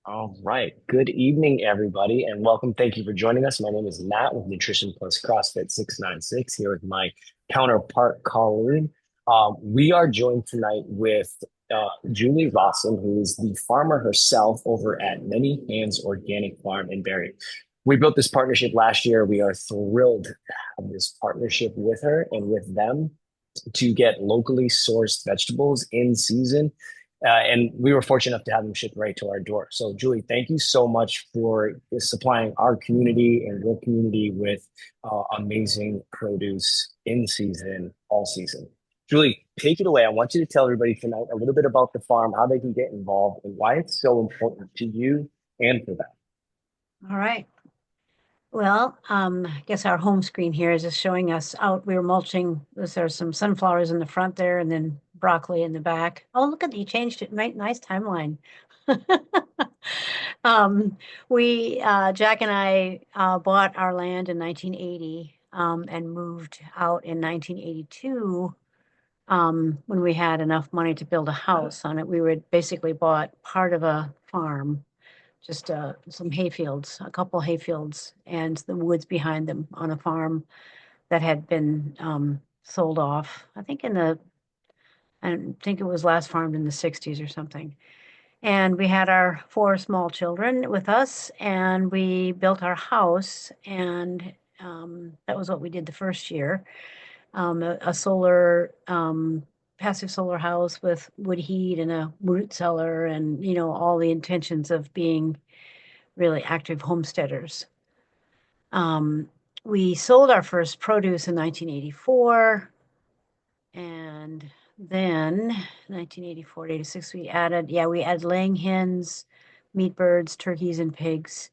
All right. Good evening, everybody, and welcome. Thank you for joining us. My name is Matt with Nutrition Plus CrossFit 696 here with my counterpart, Colleen. We are joined tonight with Julie Rossum, who is the farmer herself over at Many Hands Organic Farm in Barrie. We built this partnership last year. We are thrilled to have this partnership with her and with them to get locally sourced vegetables in season. And we were fortunate enough to have them shipped right to our door. So, Julie, thank you so much for supplying our community and your community with amazing produce in season, all season. Julie, take it away. I want you to tell everybody tonight a little bit about the farm, how they can get involved, and why it's so important to you and for them. All right. Well, I guess our home screen here is just showing us out. We were mulching. There's some sunflowers in the front there and then broccoli in the back. Oh, look at you changed it. Nice timeline. Um, Jack and I bought our land in 1980 and moved out in 1982 when we had enough money to build a house on it. We would basically bought part of a farm, just some hayfields, a couple hayfields, and the woods behind them on a farm that had been sold off. I think it was last farmed in the 60s or something. And we had our four small children with us, and we built our house, and that was what we did the first year. A solar passive solar house with wood heat and a root cellar, and all the intentions of being really active homesteaders. Um, we sold our first produce in 1984, and then 1984 to 86, we added laying hens, meat birds, turkeys, and pigs.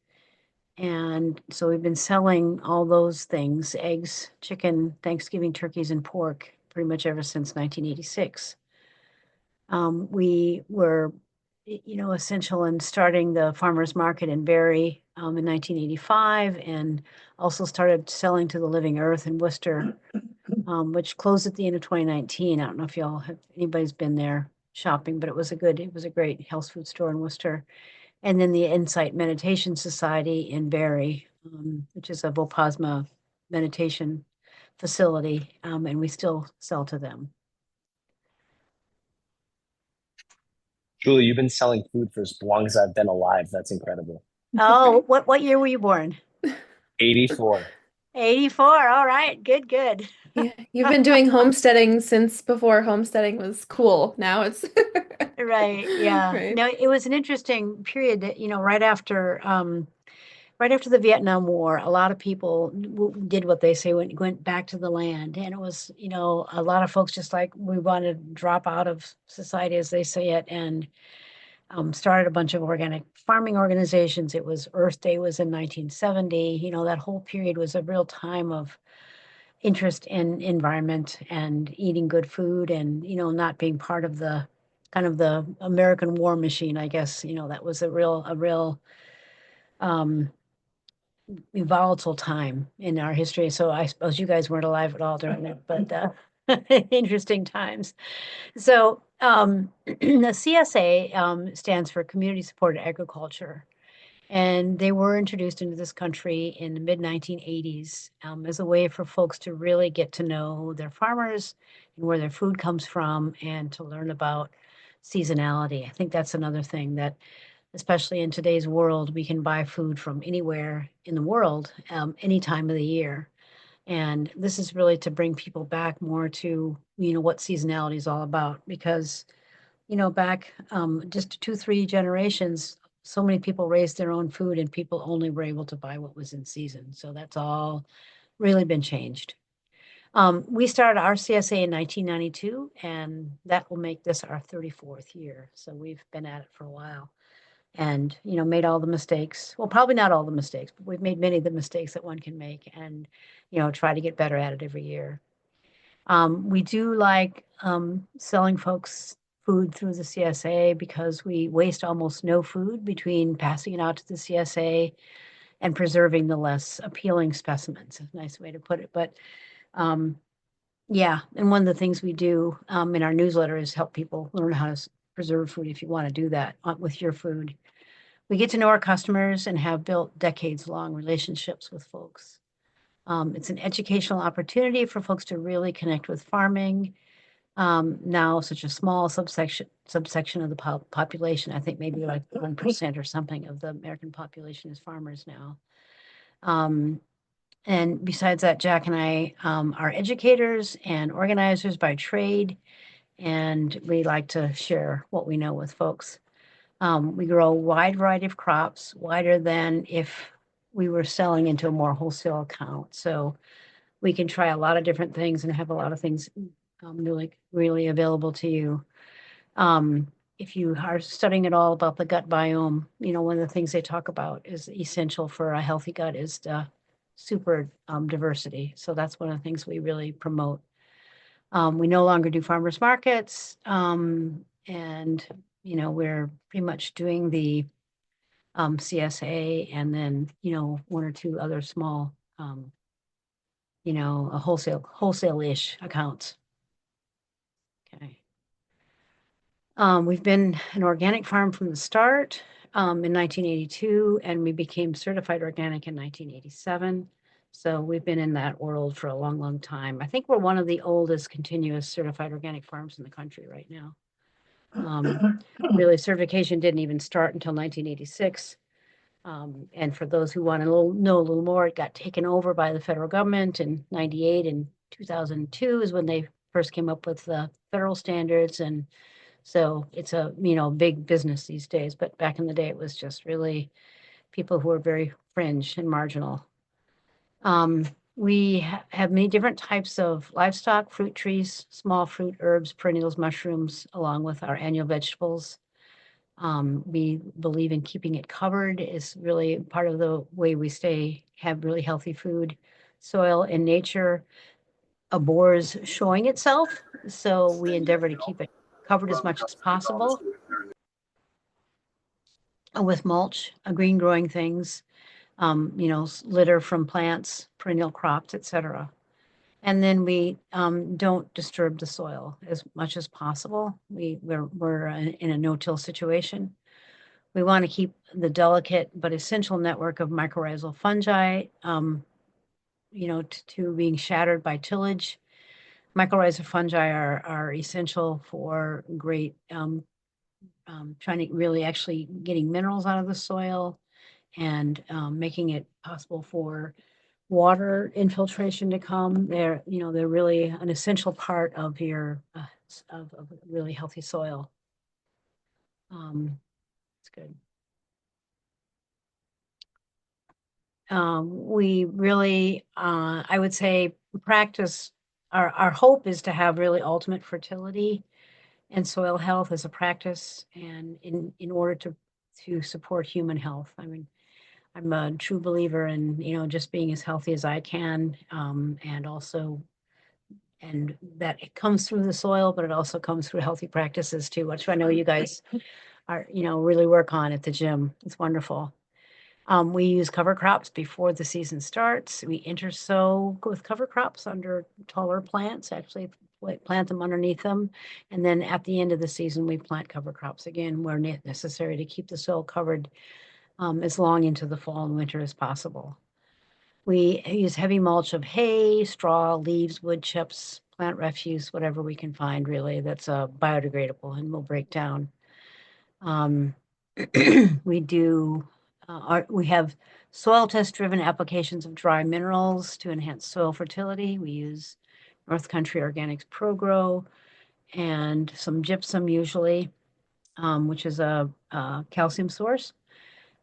And so we've been selling all those things, eggs, chicken, Thanksgiving turkeys, and pork pretty much ever since 1986. We were essential in starting the farmers market in Barrie in 1985, and also started selling to the Living Earth in Worcester, which closed at the end of 2019. I don't know if anybody's been there shopping, but it was a great health food store in Worcester. And then the Insight Meditation Society in Barrie, which is a Vipassana meditation facility, and we still sell to them. Julie, you've been selling food for as long as I've been alive. That's incredible. Oh, what year were you born? 84. 84. All right. Good. Yeah, you've been doing homesteading since before homesteading was cool. Now it's Right. Yeah. right. No, it was an interesting period that, right after the Vietnam War, a lot of people did what they say, went back to the land. And it was, a lot of folks just like we want to drop out of society as they say it, and started a bunch of organic farming organizations. It was Earth Day was in 1970. That whole period was a real time of interest in environment and eating good food, and not being part of the kind of the American war machine, I guess. That was a real um volatile time in our history. So I suppose you guys weren't alive at all during it, but interesting times. So the CSA stands for Community Supported Agriculture. And they were introduced into this country in the mid 1980s as a way for folks to really get to know their farmers and where their food comes from, and to learn about seasonality. I think that's another thing that, especially in today's world, we can buy food from anywhere in the world, any time of the year. And this is really to bring people back more to, what seasonality is all about. Because, back just 2, 3 generations, so many people raised their own food, and people only were able to buy what was in season. So that's all really been changed. We started our CSA in 1992, and that will make this our 34th year. So we've been at it for a while, and made all the mistakes. Well, probably not all the mistakes, but we've made many of the mistakes that one can make, and try to get better at it every year. We do like selling folks food through the CSA because we waste almost no food between passing it out to the CSA and preserving the less appealing specimens. A nice way to put it. But yeah, and one of the things we do in our newsletter is help people learn how to preserve food if you want to do that with your food. We get to know our customers and have built decades-long relationships with folks. It's an educational opportunity for folks to really connect with farming. Now such a small subsection of the population, I think maybe like 1% or something of the American population is farmers now. And besides that, Jack and I are educators and organizers by trade, and we like to share what we know with folks. We grow a wide variety of crops, wider than if we were selling into a more wholesale account. So we can try a lot of different things and have a lot of things really available to you. If you are studying at all about the gut biome, one of the things they talk about is essential for a healthy gut is the super diversity. So that's one of the things we really promote. We no longer do farmers markets, and we're pretty much doing the CSA and then one or two other small a wholesale-ish accounts. Okay. We've been an organic farm from the start in 1982, and we became certified organic in 1987. So we've been in that world for a long, long time. I think we're one of the oldest continuous certified organic farms in the country right now. Really, certification didn't even start until 1986. And for those who want to know a little more, it got taken over by the federal government in 98 and 2002 is when they first came up with the federal standards. And so it's a, big business these days. But back in the day, it was just really people who were very fringe and marginal. We have many different types of livestock, fruit trees, small fruit, herbs, perennials, mushrooms, along with our annual vegetables. We believe in keeping it covered is really part of the way we have really healthy food. Soil and nature abhors showing itself, so we endeavor to keep it covered as much as possible with mulch, green growing things, litter from plants, perennial crops, etc. And then we don't disturb the soil as much as possible. We're in a no-till situation. We want to keep the delicate but essential network of mycorrhizal fungi, to being shattered by tillage. Mycorrhizal fungi are essential for great trying to really actually getting minerals out of the soil and making it possible for water infiltration to come. They're really an essential part of your of a really healthy soil. It's good. We really, I would say, practice. Our hope is to have really ultimate fertility and soil health as a practice, and in order to support human health. I mean, I'm a true believer in just being as healthy as I can, and that it comes through the soil, but it also comes through healthy practices too, which I know you guys are really work on at the gym. It's wonderful. We use cover crops before the season starts. We intersow with cover crops under taller plants, actually plant them underneath them. And then at the end of the season, we plant cover crops again where necessary to keep the soil covered as long into the fall and winter as possible. We use heavy mulch of hay, straw, leaves, wood chips, plant refuse, whatever we can find really that's biodegradable and will break down. We have soil test driven applications of dry minerals to enhance soil fertility. We use North Country Organics ProGrow and some gypsum usually, which is a calcium source.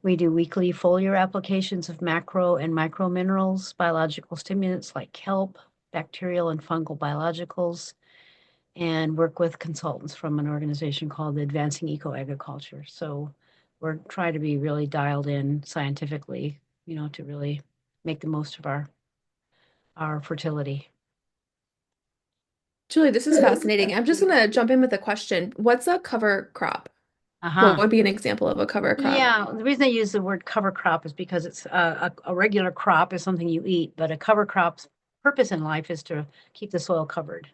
We do weekly foliar applications of macro and micro minerals, biological stimulants like kelp, bacterial and fungal biologicals, and work with consultants from an organization called the Advancing Eco-Agriculture. So we're trying to be really dialed in scientifically, to really make the most of our fertility. Julie, this is fascinating. I'm just gonna jump in with a question. What's a cover crop? What would be an example of a cover crop? Yeah, the reason I use the word cover crop is because it's a regular crop is something you eat, but a cover crop's purpose in life is to keep the soil covered.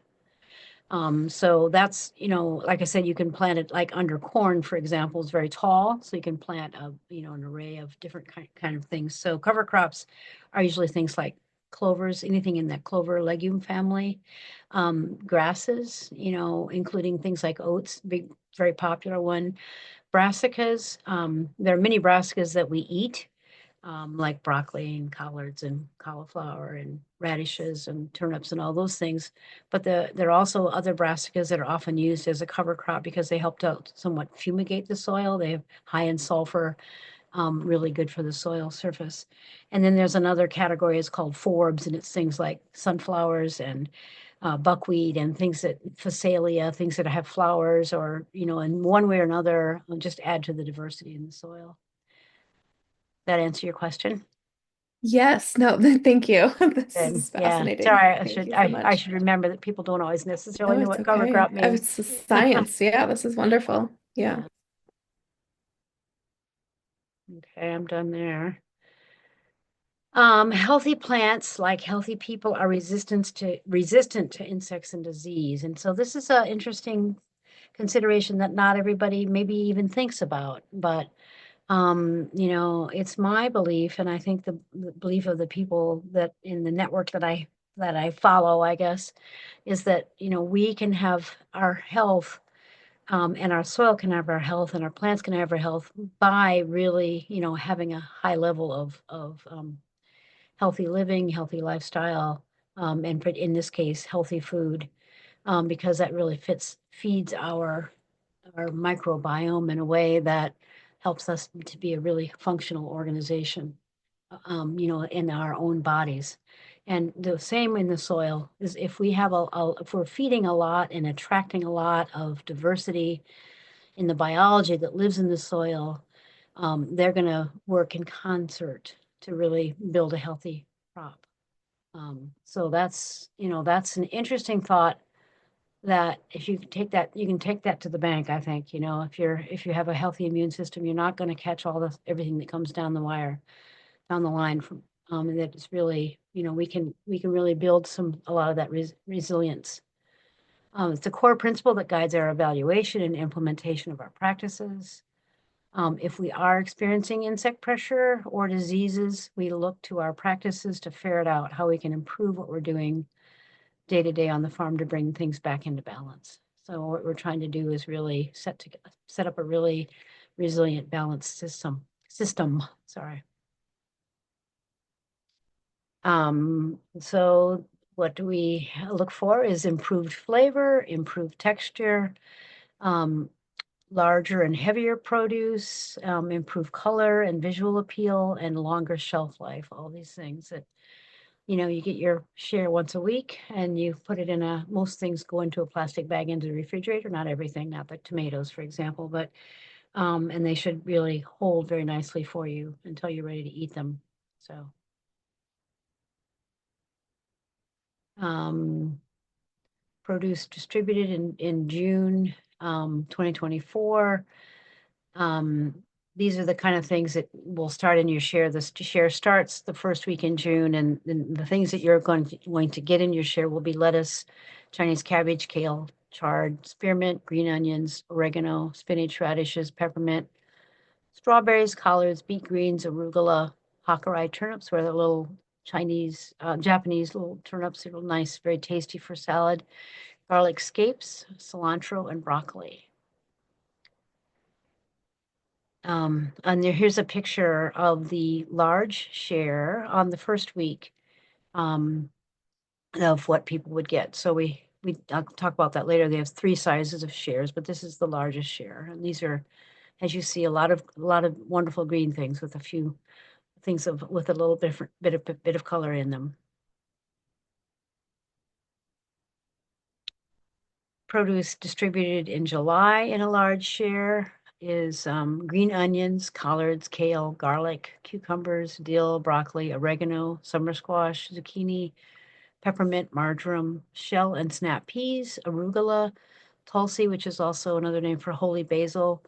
So that's, like I said, you can plant it like under corn, for example, is very tall. So you can plant an array of different kind of things. So cover crops are usually things like clovers, anything in that clover legume family, grasses, including things like oats, big, very popular one. Brassicas, there are many brassicas that we eat, like broccoli and collards and cauliflower and radishes and turnips and all those things. But there are also other brassicas that are often used as a cover crop because they help to somewhat fumigate the soil. They have high in sulfur, really good for the soil surface. And then there's another category, it's called forbs, and it's things like sunflowers and buckwheat and things that phacelia, things that have flowers or, in one way or another, just add to the diversity in the soil. That answer your question? Yes, no, thank you. This Good. is Yeah. fascinating. Sorry, I Thank should you so I much. should remember that people don't always necessarily No, know it's what cover okay. crop means. It's science. Yeah, this is wonderful. Yeah. Yeah. Okay, I'm done there. Healthy plants, like healthy people, are resistant to insects and disease. And so this is an interesting consideration that not everybody maybe even thinks about. But it's my belief, and I think the belief of the people that in the network that I follow, I guess, is that we can have our health, and our soil can have our health, and our plants can have our health by really having a high level of healthy living, healthy lifestyle, and in this case, healthy food, because that really feeds our microbiome in a way that helps us to be a really functional organization, in our own bodies. And the same in the soil is if we have if we're feeding a lot and attracting a lot of diversity in the biology that lives in the soil, they're going to work in concert to really build a healthy crop. So that's an interesting thought that if you take that, you can take that to the bank, I think, if you have a healthy immune system, you're not going to catch everything that comes down the wire, down the line from, and that it's really, we can really build a lot of that resilience. It's a core principle that guides our evaluation and implementation of our practices. If we are experiencing insect pressure or diseases, we look to our practices to ferret out how we can improve what we're doing day to day on the farm to bring things back into balance. So what we're trying to do is really set up a really resilient, balanced system. Sorry. So what do we look for is improved flavor, improved texture, um, larger and heavier produce, improved color and visual appeal, and longer shelf life. All these things that you get your share once a week and you put it most things go into a plastic bag into the refrigerator, not everything, not the tomatoes, for example, but, and they should really hold very nicely for you until you're ready to eat them. So, um, produce distributed in June, 2024. Um, these are the kind of things that will start in your share. This share starts the first week in June, and the things that you're going to get in your share will be lettuce, Chinese cabbage, kale, chard, spearmint, green onions, oregano, spinach, radishes, peppermint, strawberries, collards, beet greens, arugula, Hakurei turnips, where the little Japanese little turnips are nice, very tasty for salad, garlic scapes, cilantro, and broccoli. And here's a picture of the large share on the first week, um, of what people would get. So I'll talk about that later. They have three sizes of shares, but this is the largest share. And these are, as you see, a lot of wonderful green things with a few things with a little different bit of color in them. Produce distributed in July in a large share is green onions, collards, kale, garlic, cucumbers, dill, broccoli, oregano, summer squash, zucchini, peppermint, marjoram, shell and snap peas, arugula, tulsi, which is also another name for holy basil,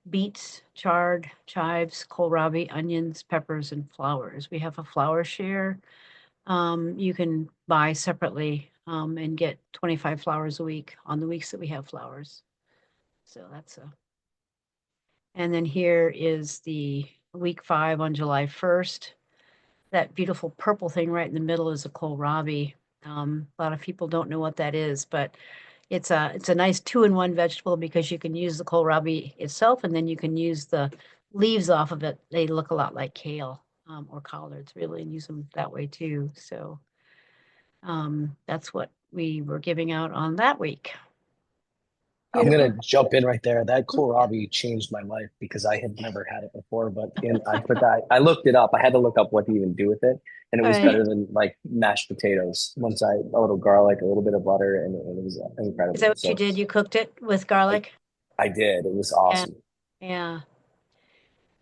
beets, chard, chives, kohlrabi, onions, peppers, and flowers. We have a flower share, you can buy separately, and get 25 flowers a week on the weeks that we have flowers. So that's a, and then here is the week 5 on July 1st. That beautiful purple thing right in the middle is a kohlrabi. A lot of people don't know what that is, but it's a nice 2-in-1 vegetable because you can use the kohlrabi itself and then you can use the leaves off of it. They look a lot like kale or collards really, and use them that way too. So that's what we were giving out on that week. I'm gonna Beautiful. jump in right there. That kohlrabi changed my life because I had never had it before. I looked it up. I had to look up what to even do with it, and it All was right. better than like mashed potatoes. Once a little garlic, a little bit of butter, and it was Is that incredible. what you So did? You cooked it with I, garlic? I did. It was Yeah. awesome. Yeah.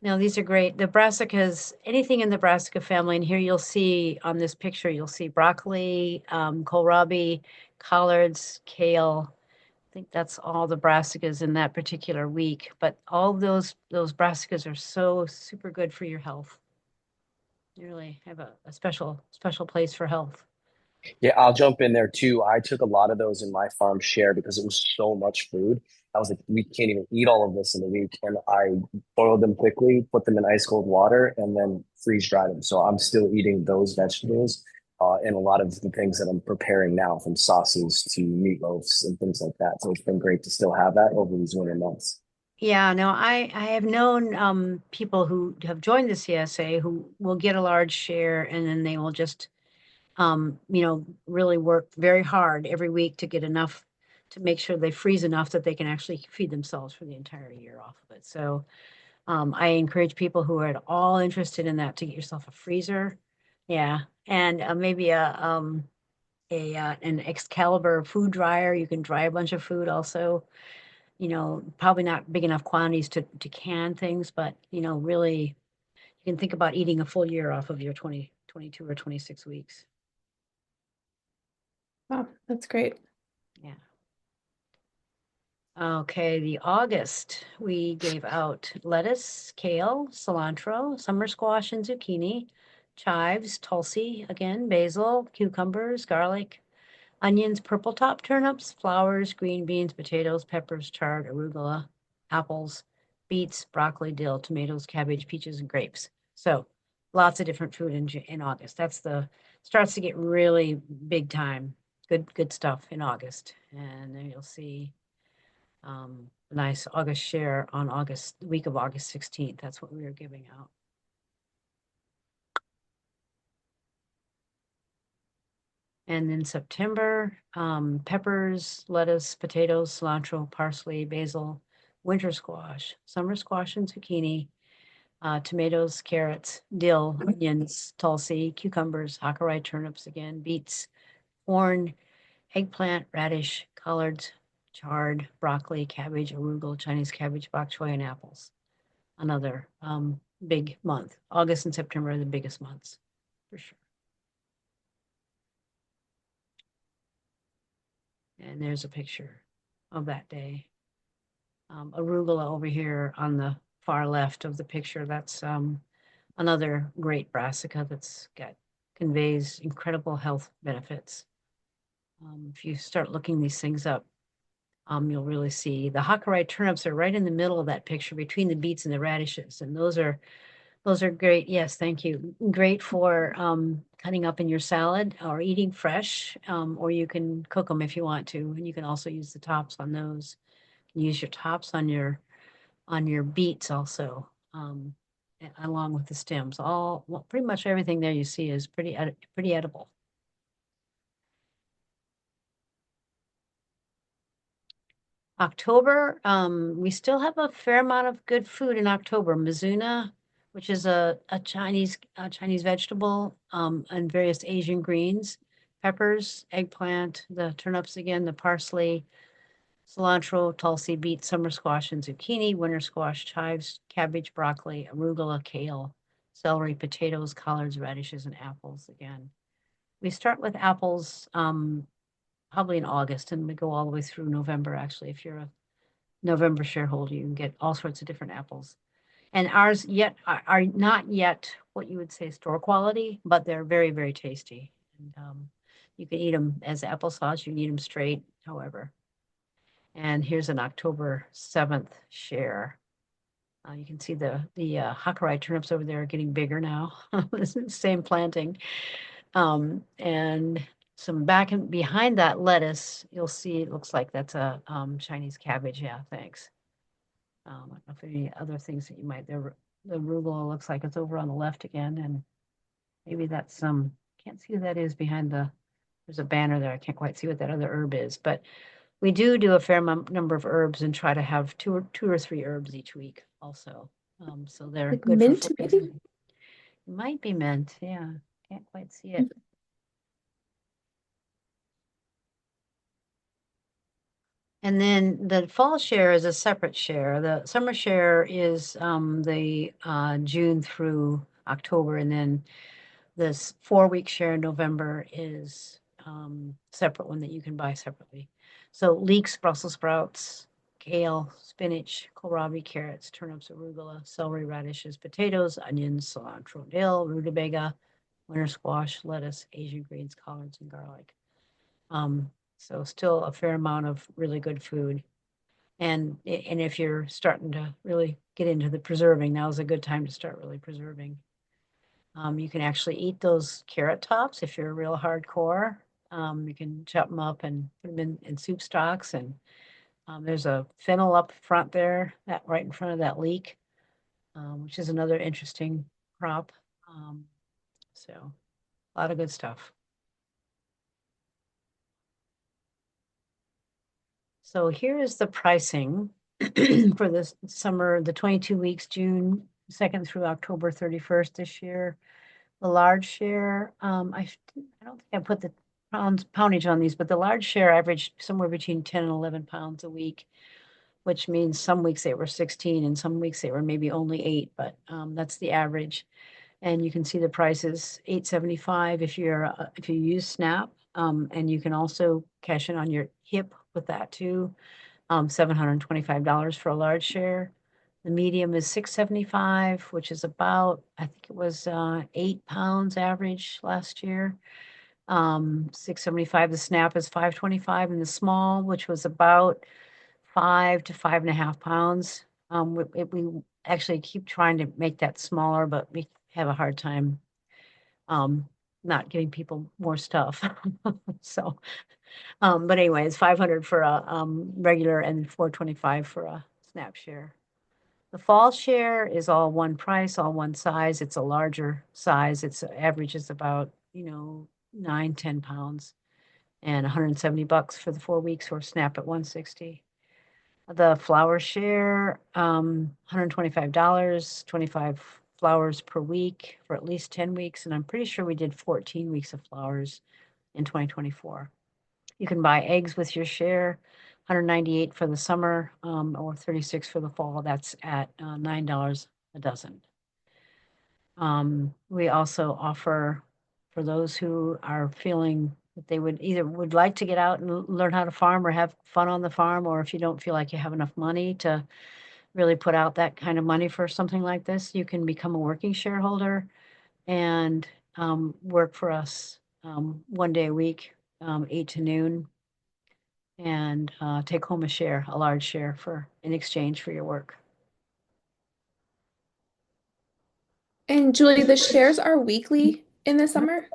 No, these are great. The brassicas, anything in the brassica family, and here you'll see on this picture, you'll see broccoli, kohlrabi, collards, kale. I think that's all the brassicas in that particular week. But all those brassicas are so super good for your health. You really have a special place for health. Yeah, I'll jump in there too. I took a lot of those in my farm share because it was so much food. I was like, we can't even eat all of this in a week. And I boiled them quickly, put them in ice cold water, and then freeze dried them. So I'm still eating those vegetables and a lot of the things that I'm preparing now, from sauces to meatloafs and things like that. So it's been great to still have that over these winter months. Yeah, no, I have known people who have joined the CSA who will get a large share and then they will just really work very hard every week to get enough to make sure they freeze enough that they can actually feed themselves for the entire year off of it. So I encourage people who are at all interested in that to get yourself a freezer. Yeah, and maybe a an Excalibur food dryer. You can dry a bunch of food also. Probably not big enough quantities to can things, but really you can think about eating a full year off of your 2022 or 26 weeks. Wow, that's great. Yeah. Okay, the August, we gave out lettuce, kale, cilantro, summer squash and zucchini, chives, tulsi, again, basil, cucumbers, garlic, onions, purple top turnips, flowers, green beans, potatoes, peppers, chard, arugula, apples, beets, broccoli, dill, tomatoes, cabbage, peaches, and grapes. So lots of different food in August. Starts to get really big time. Good stuff in August. And then you'll see nice August share on week of August 16th. That's what we were giving out. And in September, peppers, lettuce, potatoes, cilantro, parsley, basil, winter squash, summer squash and zucchini, tomatoes, carrots, dill, onions, tulsi, cucumbers, Hakurei turnips again, beets, corn, eggplant, radish, collards, chard, broccoli, cabbage, arugula, Chinese cabbage, bok choy, and apples. Another big month. August and September are the biggest months for sure. And there's a picture of that day. Arugula over here on the far left of the picture. That's another great brassica that's got conveys incredible health benefits. If you start looking these things up, you'll really see the Hakurei turnips are right in the middle of that picture between the beets and the radishes, and those are great. Yes, thank you. Great for cutting up in your salad or eating fresh, or you can cook them if you want to, and you can also use the tops on those. Use your tops on your beets also, along with the stems. Pretty much everything there you see is pretty edible. October, we still have a fair amount of good food in October. Mizuna, which is a Chinese vegetable, and various Asian greens, peppers, eggplant, the turnips again, the parsley, cilantro, tulsi, beet, summer squash, and zucchini, winter squash, chives, cabbage, broccoli, arugula, kale, celery, potatoes, collards, radishes, and apples again. We start with apples probably in August and we go all the way through November, actually. If you're a November shareholder, you can get all sorts of different apples. And ours yet are not yet what you would say store quality, but they're very, very tasty. And You can eat them as applesauce, you can eat them straight, however. And here's an October 7th share. You can see the Hakurei turnips over there are getting bigger now. Same planting. And some back and behind that lettuce, you'll see it looks like that's a Chinese cabbage. Yeah, thanks. I don't know if any other things that you might there. The arugula looks like it's over on the left again, and maybe that's some. Can't see who that is behind the. There's a banner there. I can't quite see what that other herb is, but we do a fair number of herbs and try to have two or three herbs each week also. So they're Like good for mint, flavor. maybe? It might be mint. Yeah, can't quite see it. And then the fall share is a separate share. The summer share is the June through October, and then this 4-week share in November is separate one that you can buy separately. So leeks, Brussels sprouts, kale, spinach, kohlrabi, carrots, turnips, arugula, celery, radishes, potatoes, onions, cilantro, dill, rutabaga, winter squash, lettuce, Asian greens, collards, and garlic. So still a fair amount of really good food. And if you're starting to really get into the preserving, now's a good time to start really preserving. You can actually eat those carrot tops if you're real hardcore. You can chop them up and put them in soup stocks. And there's a fennel up front there, that right in front of that leek, which is another interesting crop. So a lot of good stuff. So here is the pricing for this summer, the 22 weeks, June 2nd through October 31st this year. The large share, I don't think I put the poundage on these, but the large share averaged somewhere between 10 and 11 pounds a week, which means some weeks they were 16 and some weeks they were maybe only 8, but that's the average. And you can see the prices, $8.75 if you use SNAP, and you can also cash in on your HIP with that too. $725 for a large share. The medium is $6.75, which is about, I think it was 8 pounds average last year. $6.75. The snap is $5.25, and the small, which was about 5 to 5.5 pounds. We actually keep trying to make that smaller, but we have a hard time not giving people more stuff. So, but anyway, it's 500 for a regular and 425 for a snap share. The fall share is all one price, all one size. It's a larger size. Its average is about, 9, 10 pounds, and $170 for the 4 weeks, or snap at 160. The flower share, $125, 25 flowers per week for at least 10 weeks. And I'm pretty sure we did 14 weeks of flowers in 2024. You can buy eggs with your share, 198 for the summer, or 36 for the fall. That's at $9 a dozen. We also offer, for those who are feeling that they would like to get out and learn how to farm or have fun on the farm, or if you don't feel like you have enough money to really put out that kind of money for something like this, you can become a working shareholder and work for us 1 day a week, 8 to noon, and take home a large share in exchange for your work. And Julie, the shares are weekly in the summer?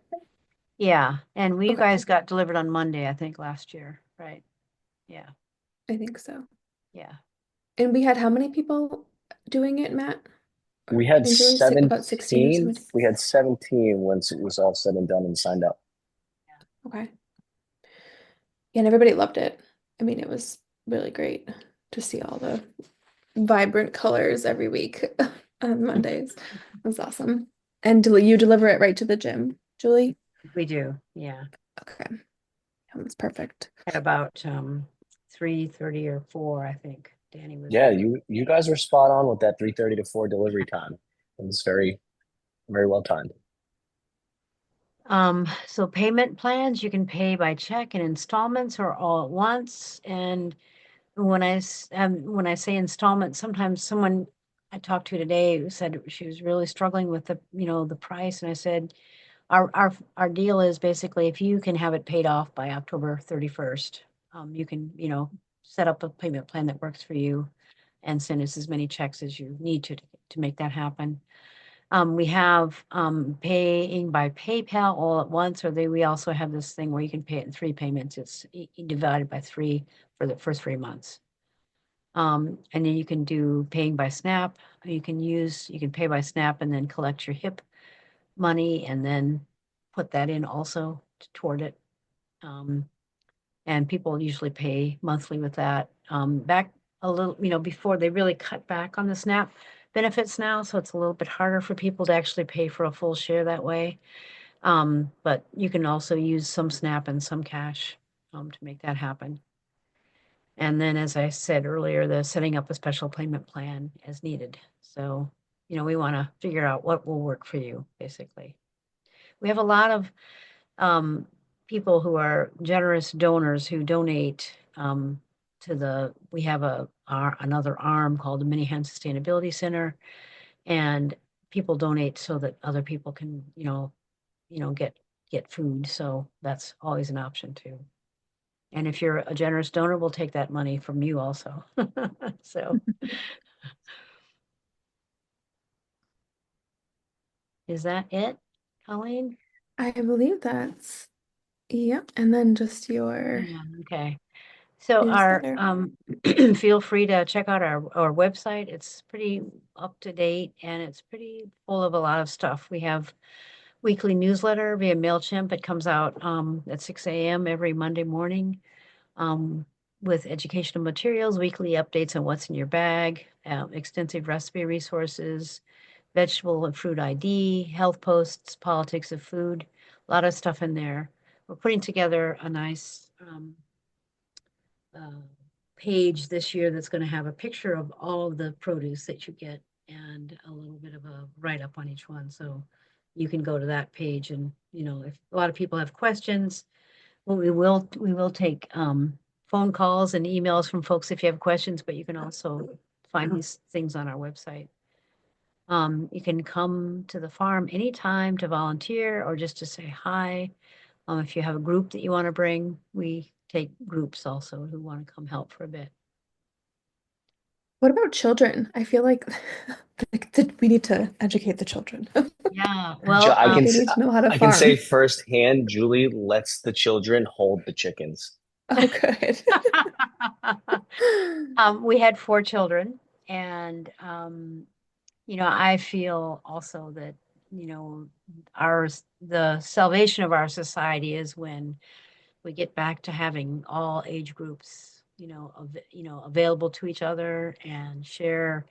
Yeah, and we Okay. guys got delivered on Monday, I think, last year, right? Yeah, I think so. yeah. And we had how many people doing it, Matt? We had And Julie, about 16 or 17. 17. We had 17 once it was all said and done and signed up. Okay. Yeah, and everybody loved it. I mean, it was really great to see all the vibrant colors every week on Mondays. It was awesome. And you deliver it right to the gym, Julie? We do, yeah. Okay. That was perfect. At about 3:30 or 4, I think. Danny was Yeah, there. you guys were spot on with that 3:30 to 4 delivery time. It was very, very well timed. So payment plans, you can pay by check and installments or all at once. And when I say installment, sometimes someone I talked to today who said she was really struggling with the price, and I said, our deal is basically if you can have it paid off by October 31st, you can, set up a payment plan that works for you and send us as many checks as you need to make that happen. We have paying by PayPal all at once, or we also have this thing where you can pay it in three payments. It's divided by three for the first 3 months. And then you can do paying by SNAP. You can pay by SNAP and then collect your HIP money and then put that in also toward it. And people usually pay monthly with that. Back a little, before they really cut back on the SNAP benefits now, so it's a little bit harder for people to actually pay for a full share that way. But you can also use some SNAP and some cash to make that happen. And then, as I said earlier, the setting up a special payment plan as needed. So, we want to figure out what will work for you, basically. We have a lot of people who are generous donors who donate we have another arm called the Minnehaha Sustainability Center, and people donate so that other people can, get food. So that's always an option too. And if you're a generous donor, we'll take that money from you also. So is that it, Colleen? I believe that's, yep. And then just your Yeah, okay. So newsletter. feel free to check out our website. It's pretty up to date and it's pretty full of a lot of stuff. We have weekly newsletter via MailChimp. It comes out at 6 a.m. every Monday morning um, with educational materials, weekly updates on what's in your bag, extensive recipe resources, vegetable and fruit ID, health posts, politics of food, a lot of stuff in there. We're putting together a nice uh, page this year that's going to have a picture of all of the produce that you get and a little bit of a write-up on each one. So you can go to that page and, if a lot of people have questions, well, we will take phone calls and emails from folks if you have questions, but you can also find these things on our website. You can come to the farm anytime to volunteer or just to say hi. If you have a group that you want to bring, we take groups also who want to come help for a bit. What about children? I feel like we need to educate the children. Yeah, Ju- well, I Like can they s- need to know how to I can say farm. firsthand, Julie lets the children hold the chickens. Oh, good. we had 4 children, and I feel also that the salvation of our society is when we get back to having all age groups, available to each other and share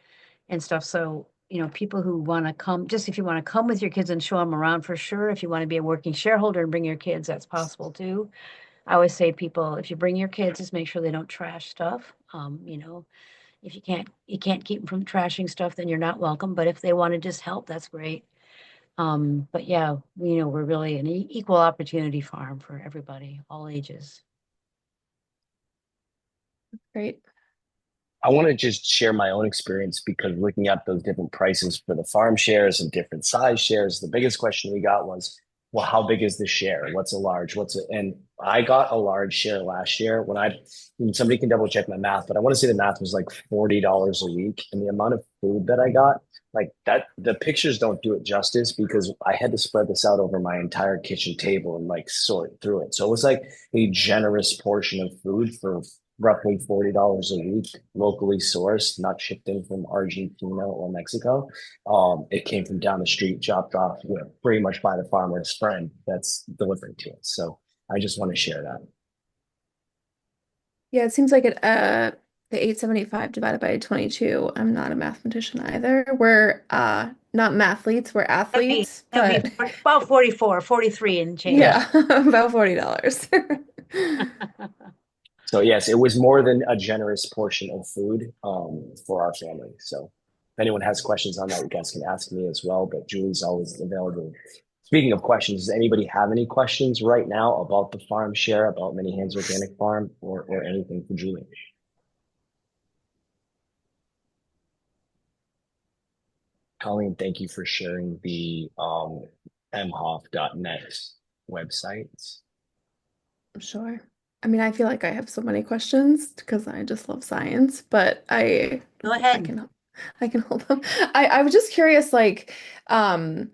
and stuff. So, people who want to come, just if you want to come with your kids and show them around for sure. If you want to be a working shareholder and bring your kids, that's possible too. I always say people, if you bring your kids, just make sure they don't trash stuff. If you can't keep them from trashing stuff, then you're not welcome. But if they want to just help, that's great. But yeah, we're really an equal opportunity farm for everybody, all ages. Great. I want to just share my own experience because looking at those different prices for the farm shares and different size shares, the biggest question we got was, well, how big is the share? What's a large? And I got a large share last year when somebody can double check my math, but I want to say the math was like $40 a week. And the amount of food that I got, like that, the pictures don't do it justice because I had to spread this out over my entire kitchen table and like sort through it. So it was like a generous portion of food for roughly $40 a week, locally sourced, not shipped in from Argentina or Mexico. It came from down the street, dropped off, pretty much by the farmer's friend that's delivering to us. So I just want to share that. Yeah, it seems like the 875 divided by 22. I'm not a mathematician either. We're not mathletes, we're That'd be athletes, that'd be but 44, 43 and change. yeah, about $40. So yes, it was more than a generous portion of food for our family. So if anyone has questions on that, you guys can ask me as well. But Julie's always available. Speaking of questions, does anybody have any questions right now about the farm share, about Many Hands Organic Farm, or anything for Julie? Colleen, thank you for sharing the MHOF.net websites. Sure. I mean, I feel like I have so many questions because I just love science, but Go I ahead. can hold them. I was just curious, like, um,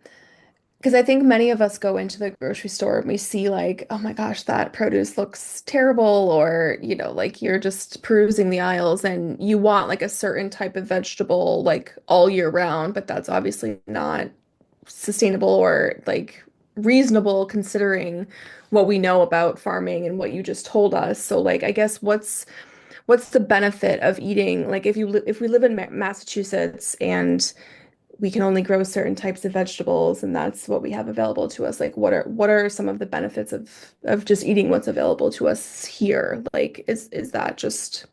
because I think many of us go into the grocery store and we see like, oh my gosh, that produce looks terrible, or like you're just perusing the aisles and you want like a certain type of vegetable like all year round, but that's obviously not sustainable or like reasonable considering what we know about farming and what you just told us. So like I guess what's the benefit of eating like if we live in Massachusetts and we can only grow certain types of vegetables and that's what we have available to us, like what are some of the benefits of just eating what's available to us here? Like is that just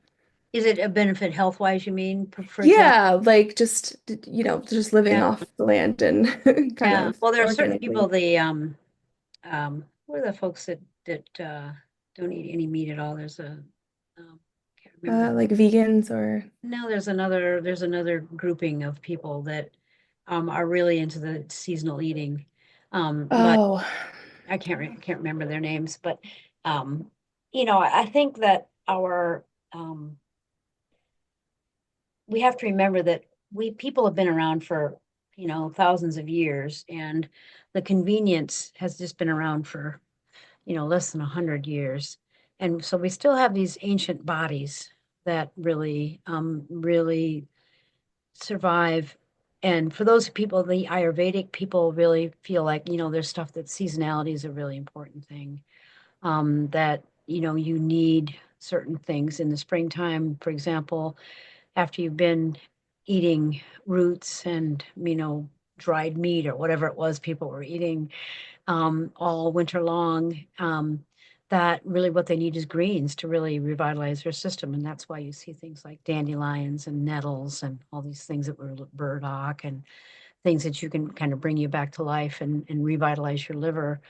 Is it a benefit health wise, you mean, for example? yeah, like just living Yeah. off the land and kind Yeah. of Well, there are certain people, organically. what are the folks that don't eat any meat at all? There's a, can't remember. Like vegans or No, there's another grouping of people that are really into the seasonal eating. But oh can't remember their names, but um, I think that our we have to remember that we people have been around for, thousands of years, and the convenience has just been around for, less than 100 years. And so we still have these ancient bodies that really survive. And for those people, the Ayurvedic people really feel like, there's stuff that seasonality is a really important thing. That, you need certain things in the springtime, for example, after you've been eating roots and, dried meat or whatever it was people were eating all winter long. That really what they need is greens to really revitalize their system. And that's why you see things like dandelions and nettles and all these things that were burdock and things that you can kind of bring you back to life and revitalize your liver.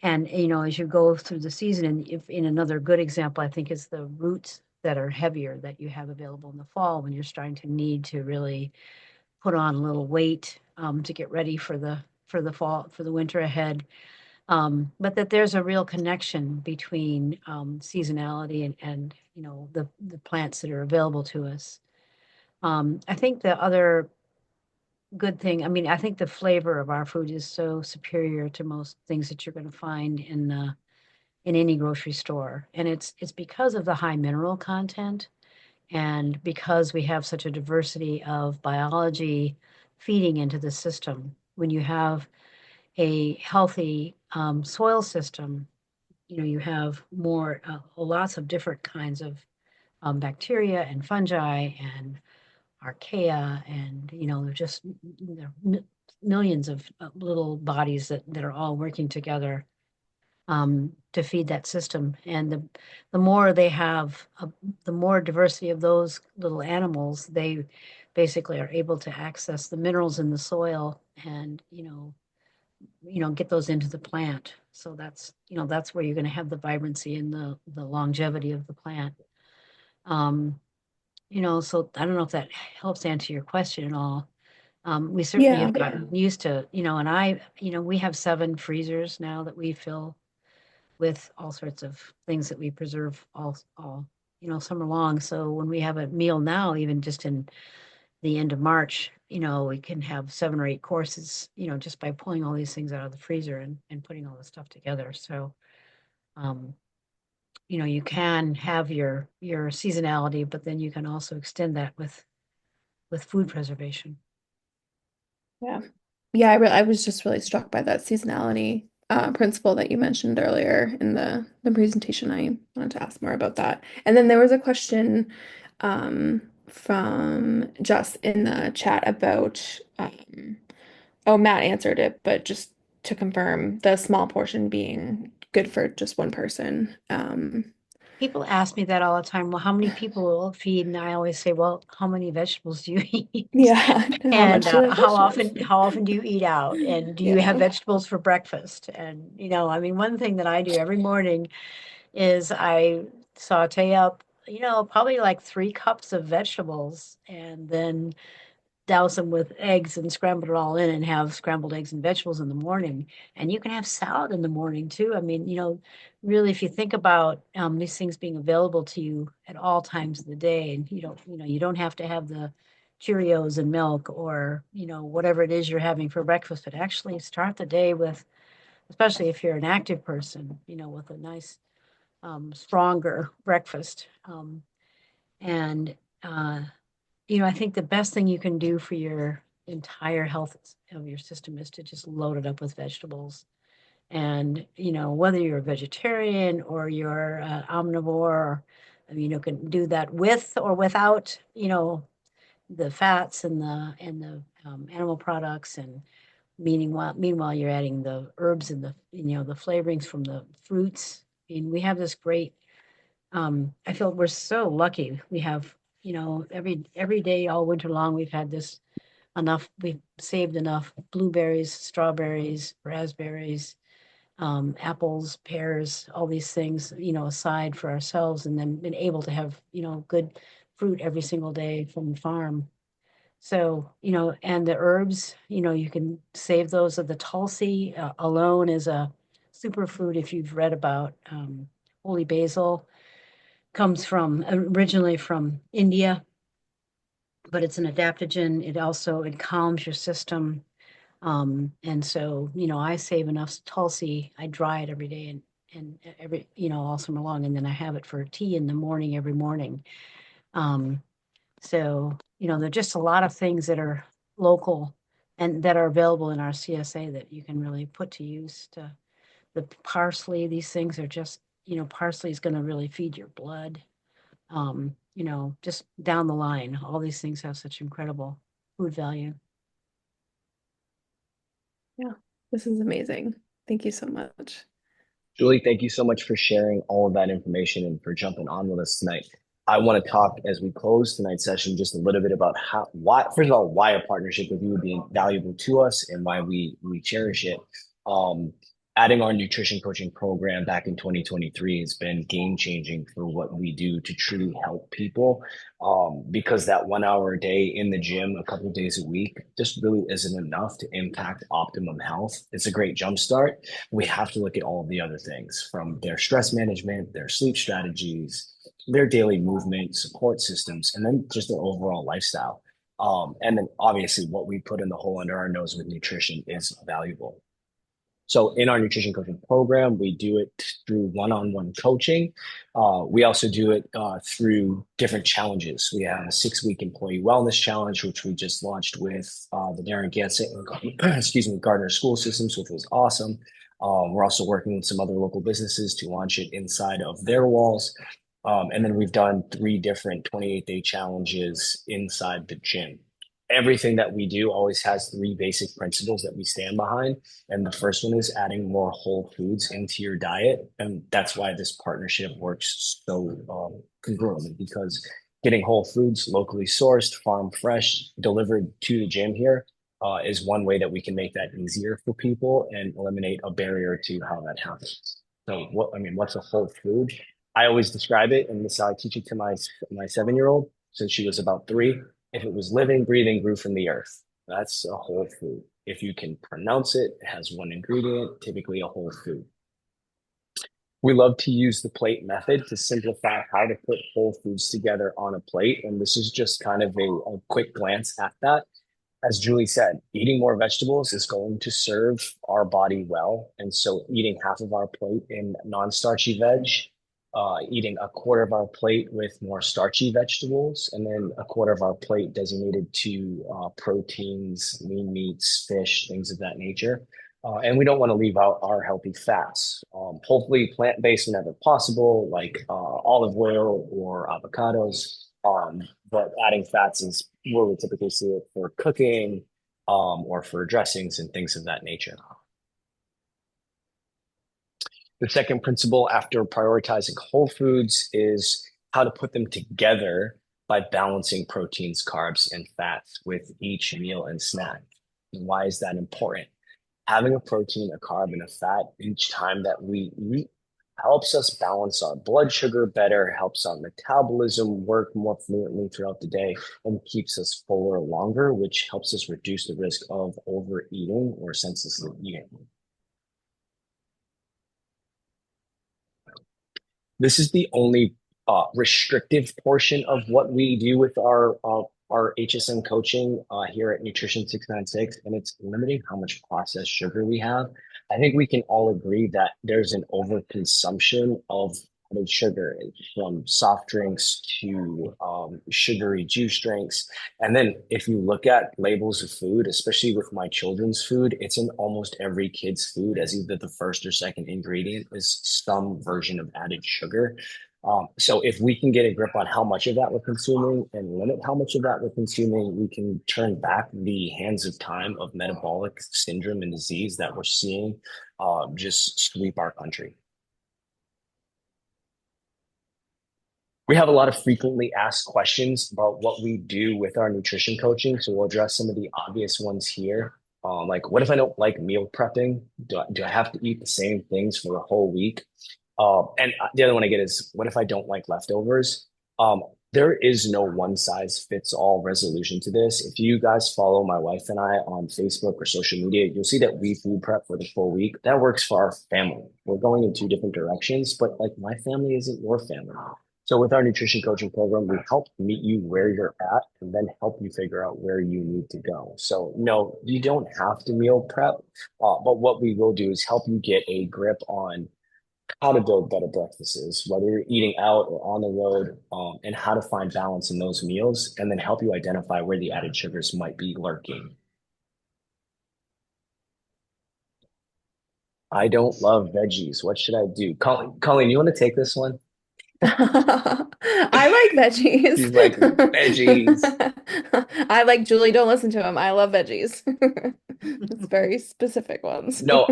And, as you go through the season, and if in another good example, I think is the roots that are heavier that you have available in the fall when you're starting to need to really put on a little weight to get ready for the fall, for the winter ahead. But that there's a real connection between seasonality and the plants that are available to us. I think the other good thing, I mean, I think the flavor of our food is so superior to most things that you're going to find in any grocery store, and it's because of the high mineral content and because we have such a diversity of biology feeding into the system. When you have a healthy soil system, you have more, lots of different kinds of bacteria and fungi and archaea, and just millions of little bodies that are all working together to feed that system. And the more they have, the more diversity of those little animals, they basically are able to access the minerals in the soil and get those into the plant. So that's where you're going to have the vibrancy and the longevity of the plant. Um, so I don't know if that helps answer your question at all. We certainly yeah. have gotten used to, and we have 7 freezers now that we fill with all sorts of things that we preserve all summer long. So when we have a meal now, even just in the end of March, we can have 7 or 8 courses, just by pulling all these things out of the freezer and putting all the stuff together. So, um, you can have your seasonality, but then you can also extend that with food preservation. Yeah. Yeah, I was just really struck by that seasonality principle that you mentioned earlier in the presentation. I wanted to ask more about that. And then there was a question from Jess in the chat about oh, Matt answered it, but just to confirm, the small portion being good for just one person. People ask me that all the time. Well, how many people will it feed? And I always say, well, how many vegetables do you eat? Yeah, how And much do the vegetables? how often do you eat out? And do you have Yeah. vegetables for breakfast? And I mean, one thing that I do every morning is I saute up, probably like 3 cups of vegetables, and then douse them with eggs and scramble it all in and have scrambled eggs and vegetables in the morning. And you can have salad in the morning too. I mean, really, if you think about these things being available to you at all times of the day, and you don't have to have the Cheerios and milk or, whatever it is you're having for breakfast, but actually start the day with, especially if you're an active person, with a nice, stronger breakfast. And, uh, I think the best thing you can do for your entire health of your system is to just load it up with vegetables. And, whether you're a vegetarian or you're omnivore, I mean, you can do that with or without, the fats and the animal products. And meanwhile, you're adding the herbs and the flavorings from the fruits. I mean, we have this great, I feel we're so lucky. We have, every day all winter long, we've had this we've saved enough blueberries, strawberries, raspberries, apples, pears, all these things, aside for ourselves, and then been able to have, good fruit every single day from the farm. So, and the herbs, you can save those. Of the Tulsi alone is a superfood. If you've read about holy basil, comes from originally from India, but it's an adaptogen. It calms your system. And so, I save enough Tulsi. I dry it every day and every, all summer long, and then I have it for tea in the morning every morning. Um, so, there are just a lot of things that are local and that are available in our CSA that you can really put to use. To the parsley, these things are just, parsley is going to really feed your blood. Just down the line, all these things have such incredible food value. Yeah, this is amazing. Thank you so much. Julie, thank you so much for sharing all of that information and for jumping on with us tonight. I want to talk as we close tonight's session just a little bit about why, first of all, why a partnership with you would be valuable to us and why we cherish it. Um, Adding our nutrition coaching program back in 2023 has been game changing for what we do to truly help people. Because that 1 hour a day in the gym, a couple of days a week, just really isn't enough to impact optimum health. It's a great jumpstart. We have to look at all of the other things, from their stress management, their sleep strategies, their daily movement, support systems, and then just their overall lifestyle. And then obviously what we put in the hole under our nose with nutrition is valuable. So in our nutrition coaching program, we do it through one-on-one coaching. We also do it through different challenges. We have a 6-week employee wellness challenge, which we just launched with the Darren Gansett and Gardner School Systems, which was awesome. We're also working with some other local businesses to launch it inside of their walls. And then we've done 3 different 28-day challenges inside the gym. Everything that we do always has 3 basic principles that we stand behind. And the first one is adding more whole foods into your diet. And that's why this partnership works so congruently, because getting whole foods locally sourced, farm fresh, delivered to the gym here is one way that we can make that easier for people and eliminate a barrier to how that happens. So what's a whole food? I always describe it, and this is how I teach it to my 7-year-old since she was about 3. If it was living, breathing, grew from the earth, that's a whole food. If you can pronounce it, it has 1 ingredient, typically a whole food. We love to use the plate method to simplify how to put whole foods together on a plate. And this is just kind of a quick glance at that. As Julie said, eating more vegetables is going to serve our body well. And so eating half of our plate in non-starchy veg, eating a quarter of our plate with more starchy vegetables, and then a quarter of our plate designated to proteins, lean meats, fish, things of that nature. And we don't want to leave out our healthy fats. Hopefully plant-based whenever possible, like olive oil or avocados. But adding fats is where we typically see it for cooking, or for dressings and things of that nature. The second principle after prioritizing whole foods is how to put them together by balancing proteins, carbs, and fats with each meal and snack. And why is that important? Having a protein, a carb, and a fat each time that we eat helps us balance our blood sugar better, helps our metabolism work more fluently throughout the day, and keeps us fuller longer, which helps us reduce the risk of overeating or senselessly eating. This is the only restrictive portion of what we do with our HSN coaching here at Nutrition 696, and it's limiting how much processed sugar we have. I think we can all agree that there's an overconsumption of added sugar from soft drinks to sugary juice drinks. And then if you look at labels of food, especially with my children's food, it's in almost every kid's food as either the first or second ingredient is some version of added sugar. So if we can get a grip on how much of that we're consuming and limit how much of that we're consuming, we can turn back the hands of time of metabolic syndrome and disease that we're seeing just sweep our country. We have a lot of frequently asked questions about what we do with our nutrition coaching. So we'll address some of the obvious ones here. Like, what if I don't like meal prepping? Do I have to eat the same things for the whole week? And the other one I get is, what if I don't like leftovers? There is no one size fits all resolution to this. If you guys follow my wife and I on Facebook or social media, you'll see that we food prep for the full week. That works for our family. We're going in two different directions, but like my family isn't your family. So with our nutrition coaching program, we help meet you where you're at and then help you figure out where you need to go. So no, you don't have to meal prep, but what we will do is help you get a grip on how to build better breakfasts, whether you're eating out or on the road, and how to find balance in those meals, and then help you identify where the added sugars might be lurking. I don't love veggies. What should I do? Colleen, you want to take this one? I like veggies. She's like, veggies. I like Julie, don't listen to him. I love veggies. It's very specific ones. No,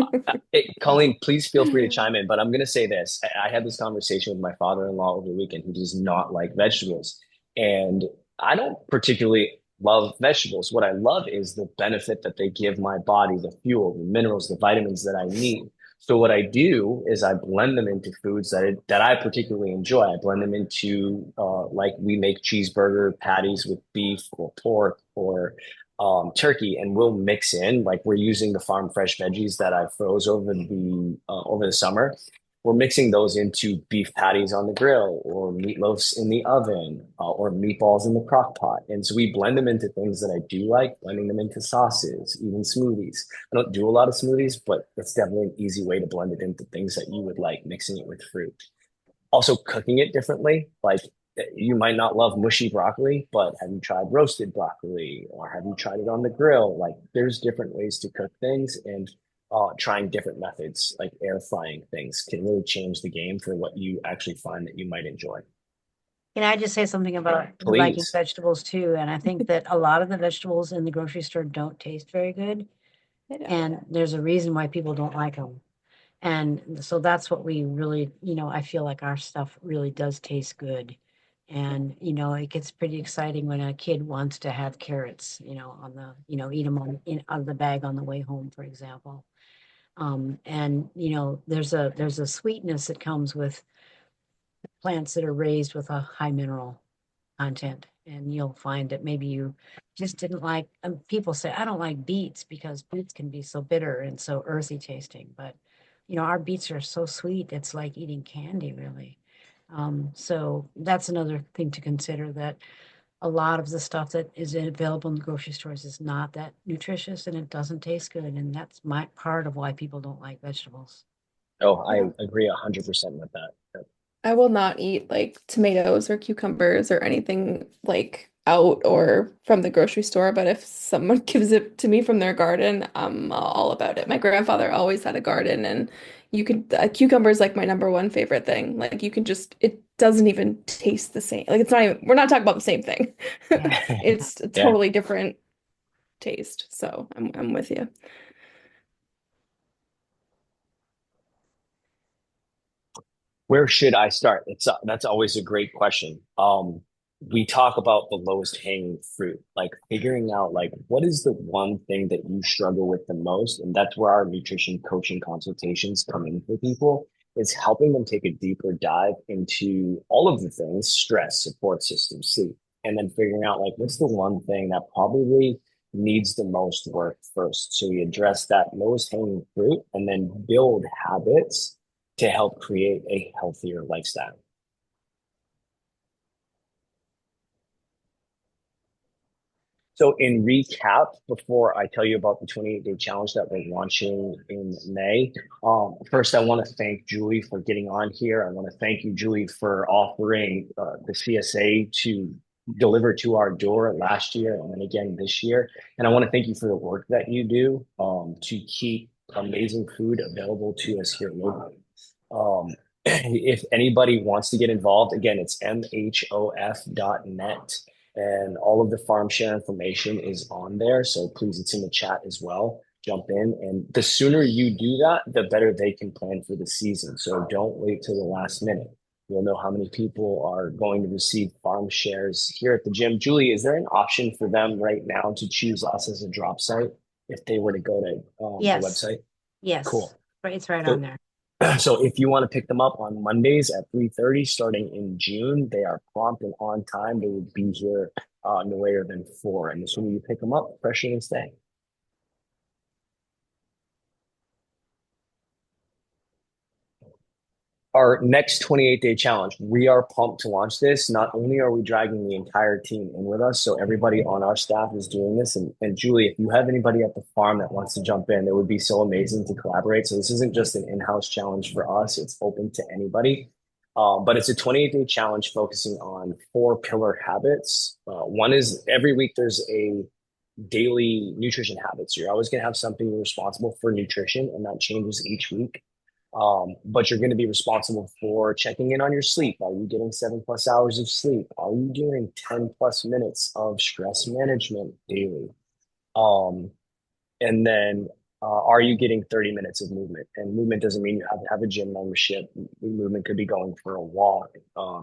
Colleen, please feel free to chime in, but I'm going to say this. I had this conversation with my father-in-law over the weekend who does not like vegetables. And I don't particularly love vegetables. What I love is the benefit that they give my body, the fuel, the minerals, the vitamins that I need. So what I do is I blend them into foods that I particularly enjoy. I blend them into like we make cheeseburger patties with beef or pork or turkey, and we'll mix in like we're using the farm fresh veggies that I froze over the summer. We're mixing those into beef patties on the grill or meatloafs in the oven or meatballs in the crock pot. And so we blend them into things that I do like, blending them into sauces, even smoothies. I don't do a lot of smoothies, but it's definitely an easy way to blend it into things that you would like, mixing it with fruit. Also, cooking it differently. Like you might not love mushy broccoli, but have you tried roasted broccoli or have you tried it on the grill? Like there's different ways to cook things, and trying different methods like air frying things can really change the game for what you actually find that you might enjoy. Can I just say something about liking Please. vegetables too? And I think that a lot of the vegetables in the grocery store don't taste very good. I know. And there's a reason why people don't like them. And so that's what we really, I feel like our stuff really does taste good. And, it gets pretty exciting when a kid wants to have carrots, on the, eat them out of the bag on the way home, for example. And, there's a sweetness that comes with plants that are raised with a high mineral content. And you'll find that maybe you just didn't like, people say, I don't like beets because beets can be so bitter and so earthy tasting. But, our beets are so sweet, it's like eating candy, really. So that's another thing to consider, that a lot of the stuff that is available in the grocery stores is not that nutritious and it doesn't taste good. And that's my part of why people don't like vegetables. Oh, I Yeah. agree 100% with that. I will not eat like tomatoes or cucumbers or anything like out or from the grocery store, but if someone gives it to me from their garden, I'm all about it. My grandfather always had a garden, and you could cucumber is like my number one favorite thing. Like you can just it doesn't even taste the same. Like it's not even we're not talking about the same thing. Yeah. It's a Yeah. totally different taste. So I'm with you. Where should I start? That's always a great question. We talk about the lowest hanging fruit, like figuring out like what is the one thing that you struggle with the most, and that's where our nutrition coaching consultations come in for people. is helping them take a deeper dive into all of the things: stress, support system, sleep, and then figuring out like what's the one thing that probably needs the most work first. So we address that lowest hanging fruit and then build habits to help create a healthier lifestyle. So, in recap, before I tell you about the 28-day challenge that we're launching in May, first I want to thank Julie for getting on here. I want to thank you, Julie, for offering the CSA to deliver to our door last year and then again this year. And I want to thank you for the work that you do to keep amazing food available to us here locally. If anybody wants to get involved, again, it's mhof.net and all of the farm share information is on there. So please, it's in the chat as well. Jump in. And the sooner you do that, the better they can plan for the season. So don't wait till the last minute. You'll know how many people are going to receive farm shares here at the gym. Julie, is there an option for them right now to choose us as a drop site if they were to go to the Yes, website? yes, Cool. right, it's right on So there. so if you want to pick them up on Mondays at 3:30 starting in June, they are prompt and on time. They will be here no later than 4. And the sooner you pick them up, the fresher they stay. Our next 28-day challenge, we are pumped to launch this. Not only are we dragging the entire team in with us, so everybody on our staff is doing this. And Julie, if you have anybody at the farm that wants to jump in, it would be so amazing to collaborate. So this isn't just an in-house challenge for us, it's open to anybody. But it's a 28-day challenge focusing on 4 pillar habits. One is every week there's a daily nutrition habit. So you're always going to have something you're responsible for nutrition, and that changes each week. But you're going to be responsible for checking in on your sleep. Are you getting 7+ hours of sleep? Are you doing 10+ minutes of stress management daily? Um, and then are you getting 30 minutes of movement? And movement doesn't mean you have to have a gym membership. Movement could be going for a walk.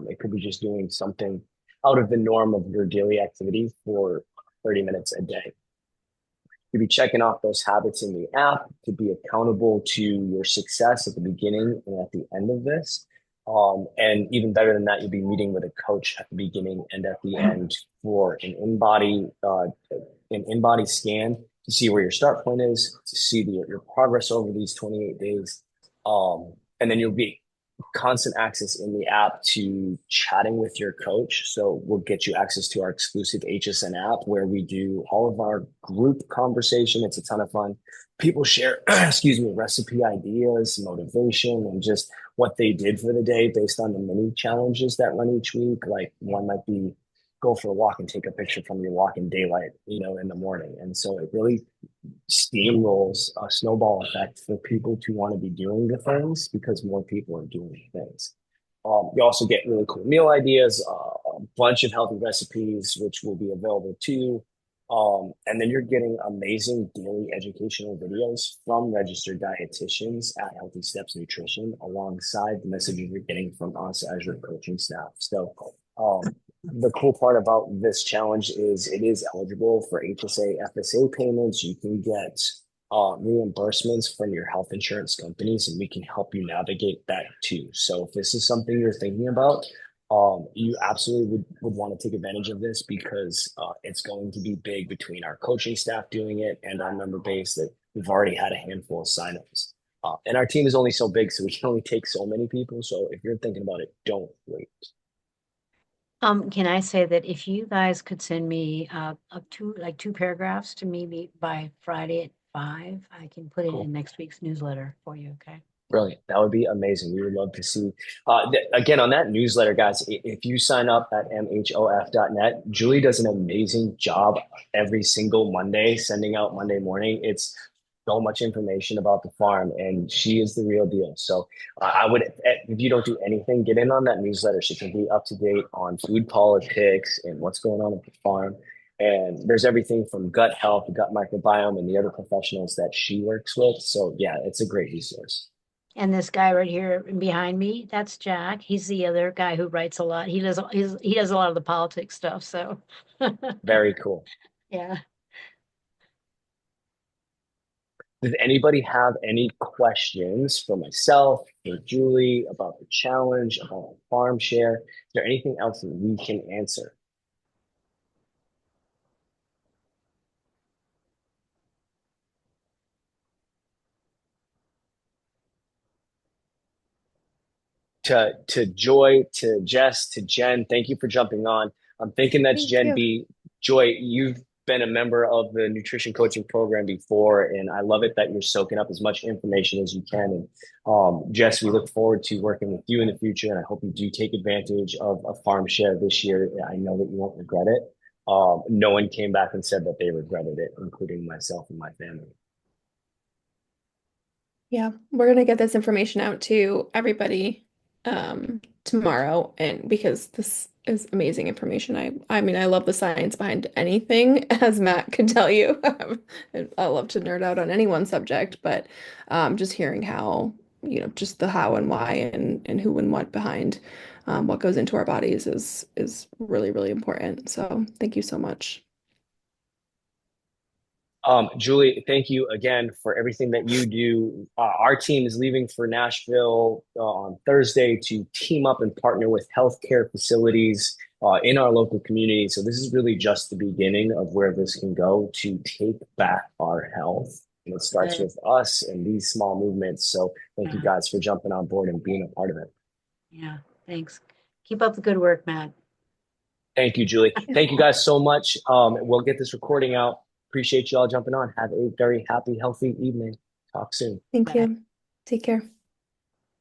It could be just doing something out of the norm of your daily activity for 30 minutes a day. You'll be checking off those habits in the app to be accountable to your success at the beginning and at the end of this. And even better than that, you'll be meeting with a coach at the beginning and at the end for an in-body scan to see where your start point is, to see your progress over these 28 days. And then you'll be constant access in the app to chatting with your coach. So we'll get you access to our exclusive HSN app where we do all of our group conversation. It's a ton of fun. People share, excuse me, recipe ideas, motivation, and just what they did for the day based on the mini challenges that run each week. Like one might be go for a walk and take a picture from your walk in daylight, in the morning. And so it really steamrolls a snowball effect for people to want to be doing the things because more people are doing the things. You also get really cool meal ideas, a bunch of healthy recipes, which will be available too. And then you're getting amazing daily educational videos from registered dietitians at Healthy Steps Nutrition, alongside the messages you're getting from us as your coaching staff. So, the cool part about this challenge is it is eligible for HSA, FSA payments. You can get reimbursements from your health insurance companies, and we can help you navigate that too. So if this is something you're thinking about, you absolutely would want to take advantage of this because it's going to be big between our coaching staff doing it and our member base that we've already had a handful of signups. And our team is only so big, so we can only take so many people. So if you're thinking about it, don't wait. Can I say that if you guys could send me two paragraphs to me by Friday at 5, I can put it Cool. in next week's newsletter for you, okay? Brilliant. That would be amazing. We would love to see. Again, on that newsletter, guys, if you sign up at mhof.net, Julie does an amazing job every single Monday sending out Monday morning. It's so much information about the farm, and she is the real deal. So I would, if you don't do anything, get in on that newsletter so you can be up to date on food politics and what's going on at the farm. And there's everything from gut health, gut microbiome, and the other professionals that she works with. So yeah, it's a great resource. And this guy right here behind me, that's Jack. He's the other guy who writes a lot. He does a lot of the politics stuff. So Very cool. yeah. Does anybody have any questions for myself, for Julie, about the challenge, about farm share? Is there anything else that we can answer? To Joy, to Jess, to Jen, thank you for jumping on. I'm thinking that's Thank Gen you. B. Joy, you've been a member of the nutrition coaching program before, and I love it that you're soaking up as much information as you can. And Jess, we look forward to working with you in the future, and I hope you do take advantage of a farm share this year. I know that you won't regret it. No one came back and said that they regretted it, including myself and my family. Yeah, we're gonna get this information out to everybody tomorrow, and because this is amazing information. I mean, I love the science behind anything, as Matt could tell you. I love to nerd out on any one subject, but just hearing how, just the how and why and who and what behind what goes into our bodies is really, really important. So thank you so much. Julie, thank you again for everything that you do. Our team is leaving for Nashville on Thursday to team up and partner with healthcare facilities in our local community. So this is really just the beginning of where this can go to take back our health. And it starts Good. with us and these small movements. So thank you Yeah. guys for jumping on board and being a part of it. Yeah. Thanks. Keep up the good work, Matt. Thank you, Julie. Yeah, Thank you guys so much. We'll get this recording out. Appreciate you all jumping on. Have a very happy, healthy evening. Talk soon. thank Bye. you. Take care.